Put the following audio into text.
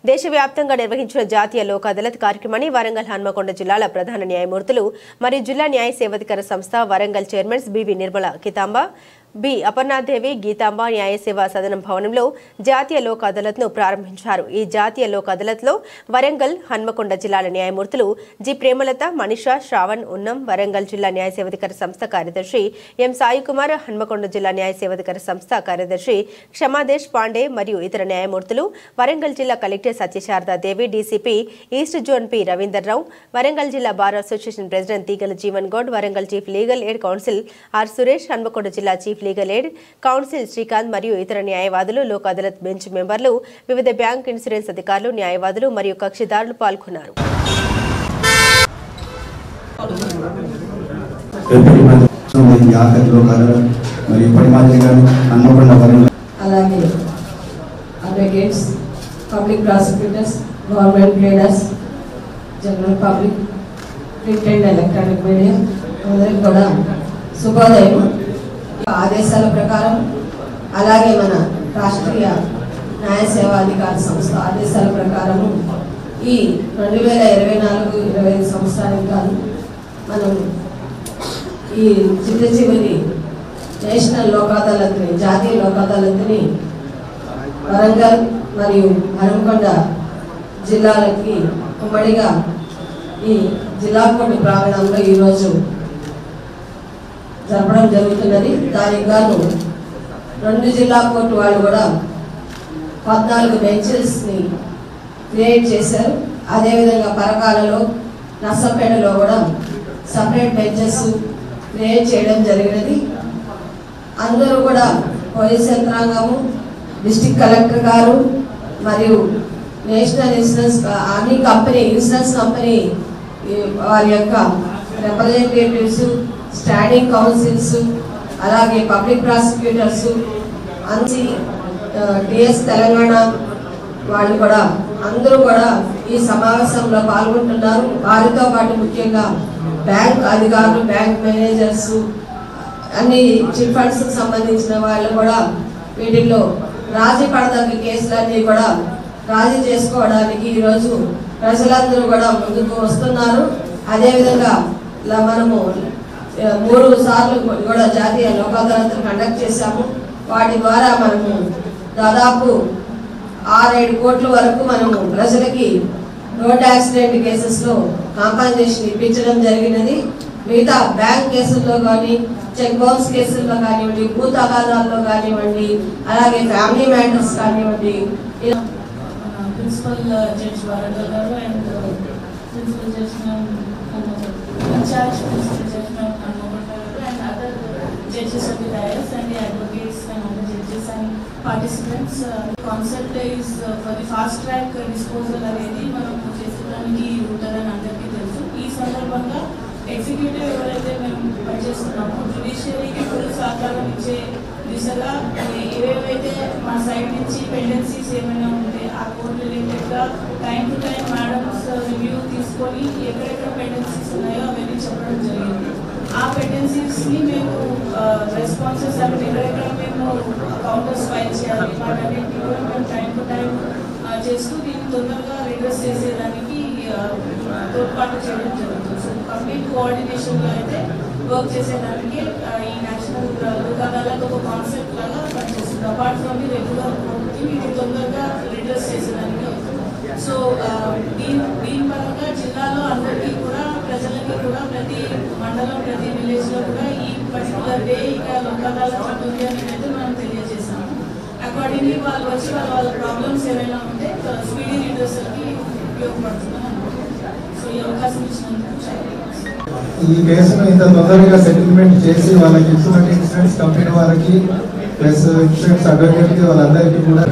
దేశవ్యాప్తంగా నిర్వహించిన జాతీయ లోక్ అదాలత్ కార్యక్రమాన్ని వరంగల్ హన్మకొండ జిల్లాల ప్రధాన న్యాయమూర్తులు మరియు జిల్లా న్యాయ సేవాధికార సంస్థ వరంగల్ చైర్మన్స్ బివి నిర్మల కితాంబ బి అపర్ణాదేవి గీతాంబ న్యాయ సేవా సదనం భవనంలో జాతీయ లోక్ అదాలత్ను ప్రారంభించారు. ఈ జాతీయ లోక్ అదాలత్లో వరంగల్ హన్మకొండ జిల్లాల న్యాయమూర్తులు జి ప్రేమలత, మనీషా, శ్రావణ్, ఉన్నం, వరంగల్ జిల్లా న్యాయ సేవాధికార సంస్థ కార్యదర్శి ఎం సాయి కుమార్, హన్మకొండ జిల్లా న్యాయ సేవాధికార సంస్థ కార్యదర్శి క్షమాదేశ్ పాండే మరియు ఇతర న్యాయమూర్తులు, వరంగల్ జిల్లా collector Satyasaradadevi, DCP east zone P Ravinderrao, Warangal జిల్లా bar association president Teegala Jeevan Goud, Warangal chief legal aid council R Suresh, Hanamkonda జిల్లా chief legal aid council Srikanth మరియు ఇతర న్యాయవాదులు, లోక్ అదాలత్ బెంచ్ మెంబర్లు, వివిధ బ్యాంక్, ఇన్సూరెన్స్ అధికారులు, న్యాయవాదులు మరియు కక్షిదారులు పాల్గొన్నారు. అలాగే advocates, public prosecutors, government leaders, general public, print and electronic media అందరికి కూడా శుభోదయం. ఆదేశాల ప్రకారం అలాగే మన రాష్ట్రీయ న్యాయ సేవాధికార సంస్థ ఆదేశాల ప్రకారము ఈ 2024-25 సంవత్సరానికి గాను మనం ఈ చివరి నేషనల్ లోక్ అదాలత్ని, జాతీయ లోక్ అదాలత్ని వరంగల్ మరియు హన్మకొండ జిల్లాలకి ఉమ్మడిగా ఈ జిల్లా కోర్టు ప్రాంగణంలో ఈరోజు జరపడం జరుగుతున్నది. దానికి గాను 2 జిల్లా కోర్టు వాళ్ళు కూడా 14 బెంచెస్ని క్రియేట్ చేశారు. అదేవిధంగా పరకాలలో, నర్సంపేటలో కూడా సపరేట్ బెంచెస్ క్రియేట్ చేయడం జరిగినది. అందరూ కూడా పోలీస్ యంత్రాంగము, డిస్ట్రిక్ట్ కలెక్టర్ గారు మరియు నేషనల్ ఇన్సూరెన్స్ ఇన్సూరెన్స్ కంపెనీ వారి యొక్క రిప్రజెంటేటివ్స్, స్టాండింగ్ కౌన్సిల్స్, అలాగే పబ్లిక్ ప్రాసిక్యూటర్స్, టిఎస్ తెలంగాణ వాళ్ళు కూడా అందరూ కూడా ఈ సమావేశంలో పాల్గొంటున్నారు. వారితో పాటు ముఖ్యంగా బ్యాంక్ అధికారులు, బ్యాంక్ మేనేజర్స్, అన్ని చిట్ ఫండ్స్ సంబంధించిన వాళ్ళు కూడా వీటిల్లో రాజీ పడదగ్గ కేసులన్నీ కూడా రాజీ చేసుకోవడానికి ఈరోజు ప్రజలందరూ కూడా ముందుకు వస్తున్నారు. అదేవిధంగా మనము 3 సార్లు కూడా జాతీయ లోక్ అదాలత్ కండక్ట్ చేశాము. వాటి ద్వారా మనము దాదాపు 6-7 కోట్ల వరకు మనము ప్రజలకి రోడ్ యాక్సిడెంట్ కేసెస్లో కాంపన్సేషన్ ఇప్పించడం జరిగినది. మిగతా బ్యాంక్ కేసుల్లో కానీ, చెక్ బౌన్స్ కేసుల్లో కానివ్వండి, భూ తగాదాల్లో కానివ్వండి, అలాగే ఫ్యామిలీ మ్యాటర్స్ కానివ్వండి, ప్రిన్సిపల్ జడ్జ్ వరంగల్ గారు and principal judge in-charge principal judge Hanamkonda గారు and other judges of the dais and the advocates and other judges and participants. Concept is for the fast track disposal అనేది మనం చేసేదానికి ఉంటుందని అందరికీ తెలుసు. ఈ సందర్భంగా ఎగ్జిక్యూటివ్ ఎవరైతే మేము పనిచేస్తున్నామో జ్యుడిషియరీకి ఫుల్ సహకారం ఇచ్చే దిశగా ఏవేవైతే మా సైడ్ నుంచి పెండెన్సీస్ ఏమైనా ఉంటే ఆ కోర్టు రిలేటెడ్గా time to time madams review తీసుకొని ఎక్కడెక్కడ పెండెన్సీస్ ఉన్నాయో అవన్నీ చెప్పడం జరిగింది. ఆ పెండెన్సీస్ని మేము రెస్పాన్సెస్ అంటే ఎక్కడెక్కడ మేము కౌంటర్స్ ఫైల్ చేయాలి వాటన్నింటినీ కూడా మేము టైం టు టైం చేస్తూ దీన్ని తొందరగా రిడ్రెస్ చేసేదానికి తోడ్పాటు చేయడం జరుగుతుంది. సో కంప్లీట్ కోఆర్డినేషన్లో అయితే వర్క్ చేసేదానికి ఈ నేషనల్ లోక్ అదాలత్ ఒక కాన్సెప్ట్ లాగా పనిచేస్తుంది. అపార్ట్ ఫ్రమ్ ది రెగ్యులర్ కోర్టుకి ఇది తొందరగా రిడ్రెస్ చేసేదానికి అవుతుంది. సో దీని పరంగా జిల్లాలో అందరికీ కూడా ప్రజలకి కూడా ప్రతి మండలం, ప్రతి విలేజ్లో కూడా ఈ పర్టికులర్ డే ఇక లోక్ అదాలత్ ఉంటుంది అని అయితే మనం తెలియజేసాము. అకార్డింగ్లీ వాళ్ళు వచ్చి వాళ్ళ ప్రాబ్లమ్స్ ఏమైనా ఉంటే స్పీడీ రిడ్రెసల్కి ఉపయోగపడుతుందని అనుకుంటున్నాను. సో ఈ అవకాశం ఇచ్చినందుకు ఈ కేసును ఇంత తొందరగా సెటిల్మెంట్ చేసి వాళ్ళకి ఇన్సూరెన్స్ కంపెనీ వాళ్ళకి ప్లస్ ఇన్సూరెన్స్ అడ్వకేట్కి వాళ్ళందరికీ కూడా